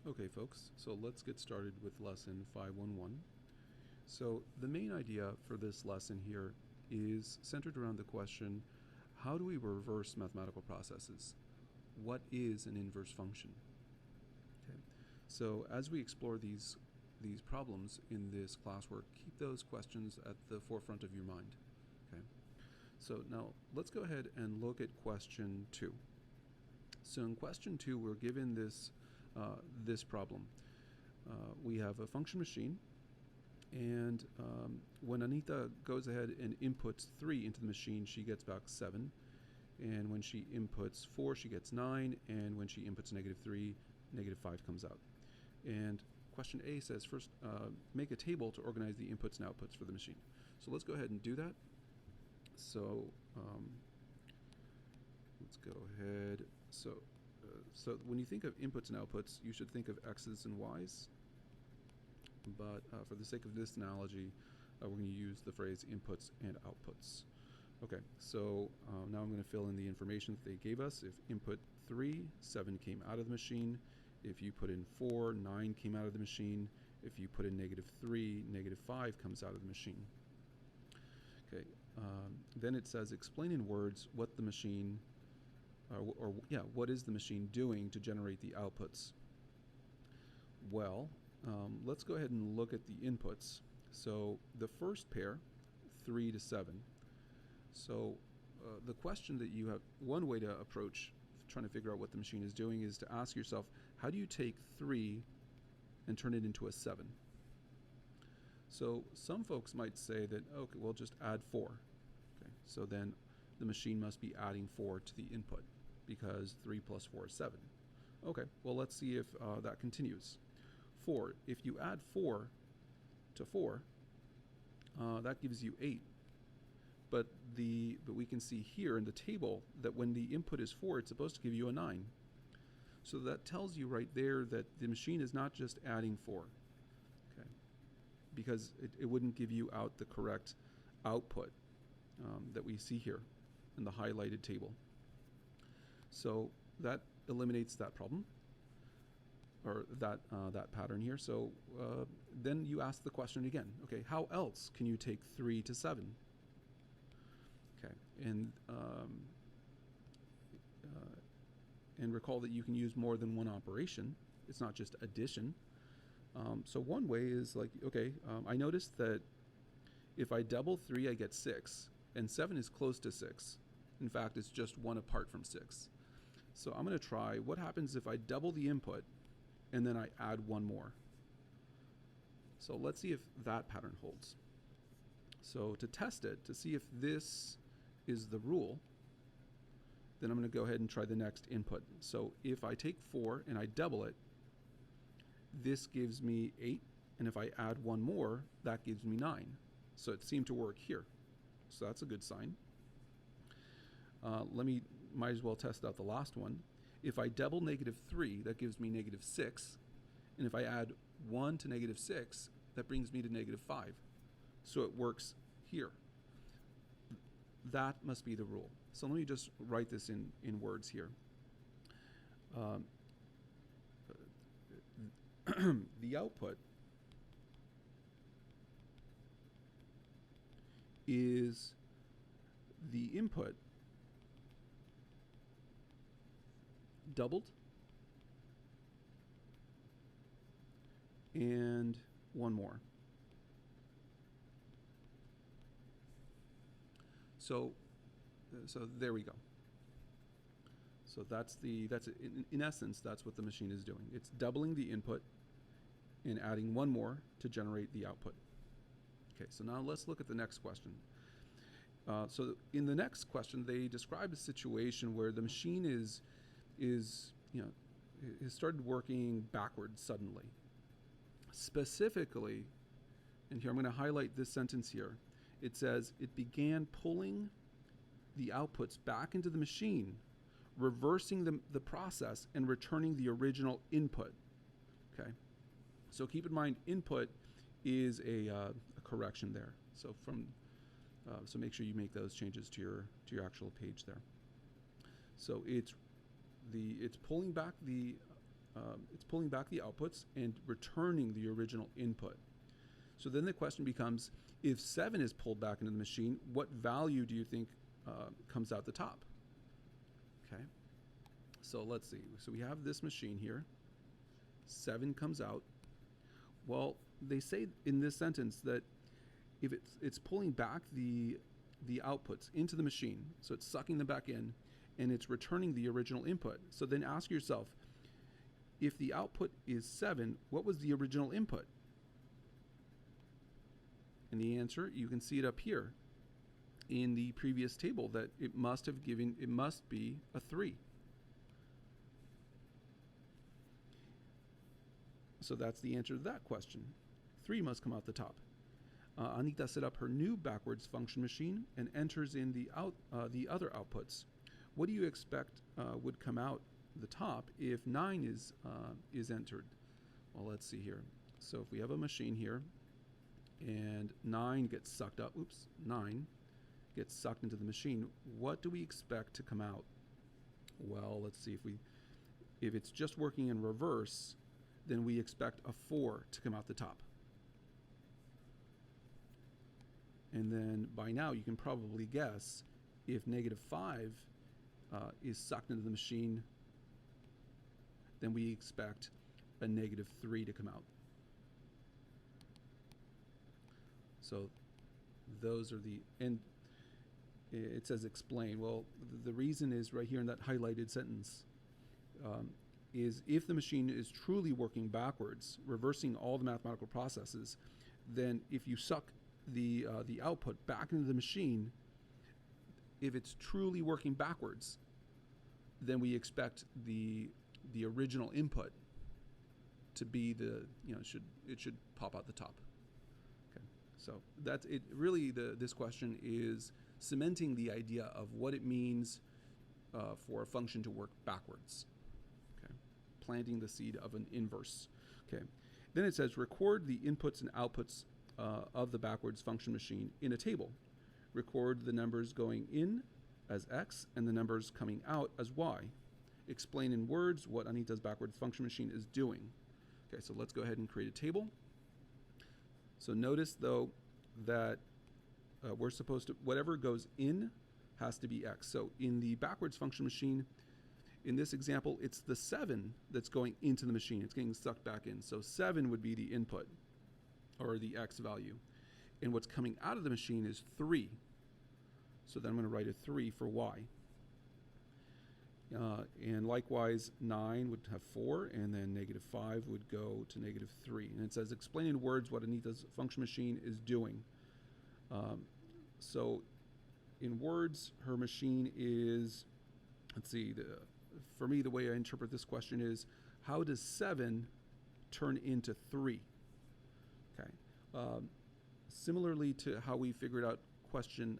Okay, folks, so let's get started with lesson 511. So the main idea for this lesson here is centered around the question, how do we reverse mathematical processes? What is an inverse function? Okay. So as we explore these problems in this classwork, keep those questions at the forefront of your mind. Okay. So now let's go ahead and look at question 2. So in question 2, we're given this problem. We have a function machine, and when Anita goes ahead and inputs 3 into the machine, she gets back 7. And when she inputs 4, she gets 9. And when she inputs -3, -5 comes out. And question A says, first, make a table to organize the inputs and outputs for the machine. So let's go ahead and do that. So let's go ahead. So when you think of inputs and outputs, you should think of x's and y's. But for the sake of this analogy, we're going to use the phrase inputs and outputs. Okay, so now I'm going to fill in the information that they gave us. If input 3, 7 came out of the machine. If you put in 4, 9 came out of the machine. If you put in -3, -5 comes out of the machine. Okay, then it says explain in words what the machine, what is the machine doing to generate the outputs? Well, let's go ahead and look at the inputs. So the first pair, 3 to 7. So the question that you have, one way to approach trying to figure out what the machine is doing is to ask yourself, how do you take 3 and turn it into a 7? So some folks might say that, okay, well, just add 4. Okay, so then the machine must be adding 4 to the input because 3 plus 4 is 7. Okay, well, let's see if that continues. 4, if you add 4 to 4, that gives you 8. But we can see here in the table that when the input is 4, it's supposed to give you a 9. So that tells you right there that the machine is not just adding 4, okay? Because it wouldn't give you out the correct output that we see here in the highlighted table. So that eliminates that problem, or that pattern here. So then you ask the question again, okay, how else can you take 3 to 7? Okay, and recall that you can use more than one operation. It's not just addition. So one way is like, okay, I noticed that if I double 3, I get 6, and 7 is close to 6. In fact, it's just 1 apart from 6. So I'm going to try what happens if I double the input and then I add 1 more. So let's see if that pattern holds. So to test it, to see if this is the rule, then I'm going to go ahead and try the next input. So if I take 4 and I double it, this gives me 8, and if I add 1 more, that gives me 9. So it seemed to work here. So that's a good sign. Might as well test out the last one. If I double -3, that gives me -6, and if I add 1 to -6, that brings me to -5. So it works here. That must be the rule. So let me just write this in words here. The output is the input doubled and 1 more. So there we go. So in essence, that's what the machine is doing. It's doubling the input and adding 1 more to generate the output. Okay, so now let's look at the next question. So in the next question, they describe a situation where the machine has started working backwards suddenly. Specifically, and here I'm going to highlight this sentence here. It says it began pulling the outputs back into the machine, reversing the process and returning the original input. Okay, so keep in mind input is a correction there. So so make sure you make those changes to your actual page there. So it's pulling back the it's pulling back the outputs and returning the original input. So then the question becomes, if 7 is pulled back into the machine, what value do you think comes out the top? Okay, so let's see. So we have this machine here. 7 comes out. Well, they say in this sentence that if it's pulling back the outputs into the machine, so it's sucking them back in, and it's returning the original input. So then ask yourself, if the output is 7, what was the original input? And the answer, you can see it up here in the previous table, that it must be a 3. So that's the answer to that question. 3 must come out the top. Anita set up her new backwards function machine and enters in the other outputs. What do you expect would come out the top if 9 is entered? Well, let's see here. So if we have a machine here and 9 gets sucked up, 9 gets sucked into the machine, what do we expect to come out? Well, let's see, if it's just working in reverse, then we expect a 4 to come out the top. And then by now you can probably guess, if -5 is sucked into the machine, then we expect a -3 to come out. So those are and it says explain. Well, the reason is right here in that highlighted sentence, is if the machine is truly working backwards, reversing all the mathematical processes, then if you suck the output back into the machine, if it's truly working backwards, then we expect the original input to be it should pop out the top. Okay, so that's it. Really, this question is cementing the idea of what it means for a function to work backwards. Okay, planting the seed of an inverse. Okay, then it says record the inputs and outputs of the backwards function machine in a table. Record the numbers going in as X and the numbers coming out as Y. Explain in words what Anita's backwards function machine is doing. Okay, so let's go ahead and create a table. So notice though that we're supposed to, whatever goes in has to be X. So in the backwards function machine, in this example, it's the 7 that's going into the machine. It's getting sucked back in. So 7 would be the input, or the X value. And what's coming out of the machine is 3. So then I'm going to write a 3 for Y. And likewise, 9 would have 4, and then -5 would go to -3. And it says, explain in words what Anita's function machine is doing. So in words, her machine is, let's see, for me, the way I interpret this question is, how does 7 turn into 3? Okay. Similarly to how we figured out question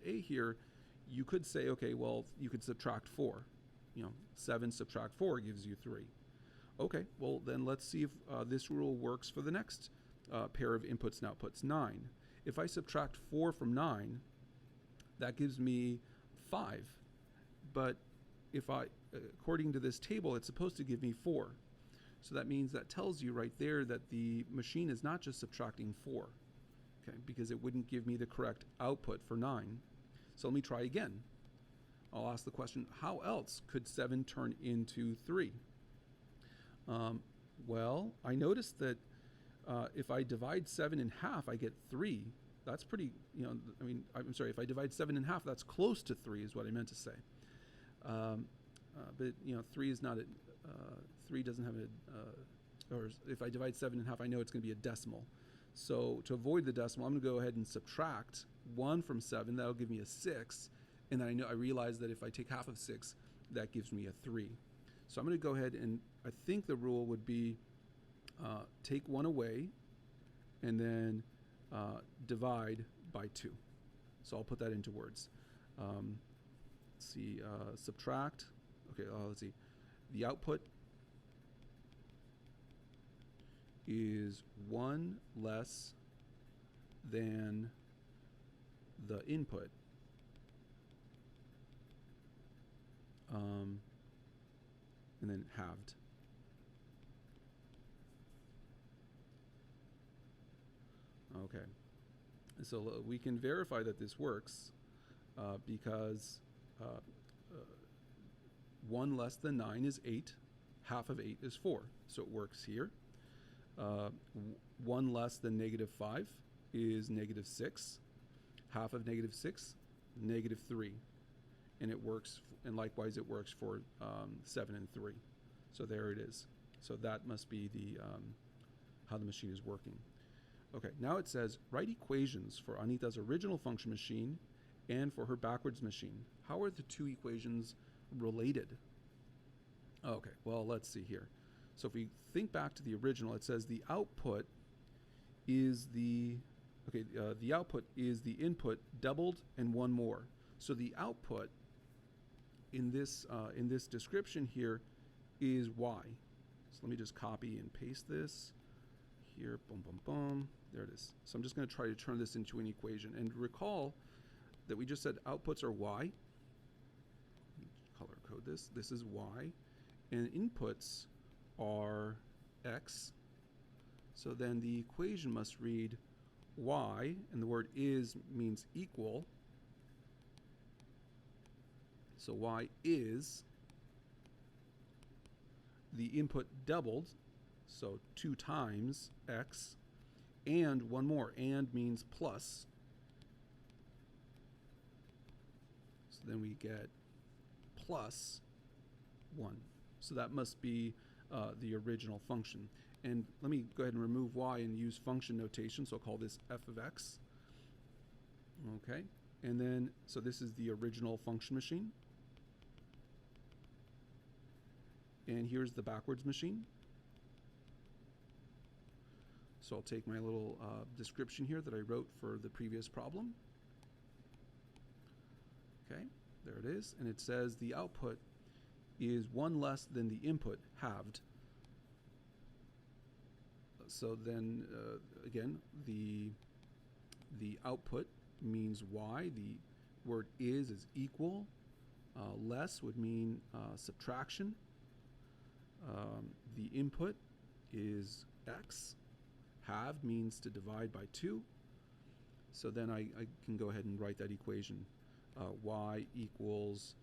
A here, you could say, okay, well, you could subtract 4. 7 subtract 4 gives you 3. Okay, well, then let's see if this rule works for the next pair of inputs and outputs, 9. If I subtract 4 from 9, that gives me 5. But if according to this table, it's supposed to give me 4. So that means that tells you right there that the machine is not just subtracting 4, okay, because it wouldn't give me the correct output for 9. So let me try again. I'll ask the question, how else could 7 turn into 3? Well, I noticed that if I divide 7 in half, I get 3. That's pretty, I'm sorry, if I divide 7 in half, that's close to 3 is what I meant to say. But 3 is not 3 doesn't have or if I divide 7 in half, I know it's going to be a decimal. So to avoid the decimal, I'm going to go ahead and subtract 1 from 7. That'll give me a 6. And then I realize that if I take half of 6, that gives me a 3. So I'm going to go ahead and I think the rule would be take 1 away and then divide by 2. So I'll put that into words. Let's see, subtract. Okay, let's see. The output is 1 less than the input. And then halved. Okay. So we can verify that this works because 1 less than 9 is 8. Half of 8 is 4. So it works here. 1 less than negative 5 is negative 6. Half of negative 6, negative 3. And it works, and likewise it works for 7 and 3. So there it is. So that must be the how the machine is working. Okay, now it says write equations for Anita's original function machine and for her backwards machine. How are the two equations related? Okay, well, let's see here. So if we think back to the original, it says the output is the output is the input doubled and one more. So the output in this description here is y. So let me just copy and paste this here. Boom, boom, boom. There it is. So I'm just going to try to turn this into an equation. And recall that we just said outputs are y. Color code this. This is y. And inputs are x. So then the equation must read y, and the word is means equal. So y is the input doubled, so 2 times x, and one more. And means plus. So then we get plus 1. So that must be the original function. And let me go ahead and remove y and use function notation. So I'll call this f of x. Okay. And then, so this is the original function machine. And here's the backwards machine. So I'll take my little description here that I wrote for the previous problem. Okay, there it is. And it says the output is 1 less than the input halved. So then, again, the output means y. The word is equal. Less would mean subtraction. The input is x. Halved means to divide by 2. So then I can go ahead and write that equation. Y equals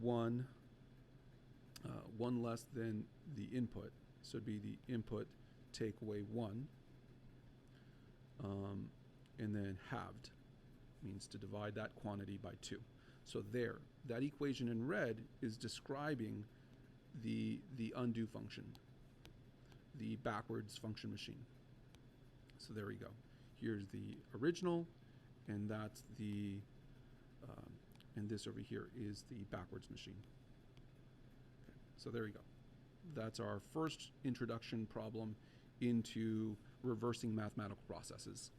1 less than the input. So it'd be the input take away 1. And then halved means to divide that quantity by 2. So there, that equation in red is describing the undo function, the backwards function machine. So there we go. Here's the original, and that's the, and this over here is the backwards machine. Okay, so there you go. That's our first introduction problem into reversing mathematical processes.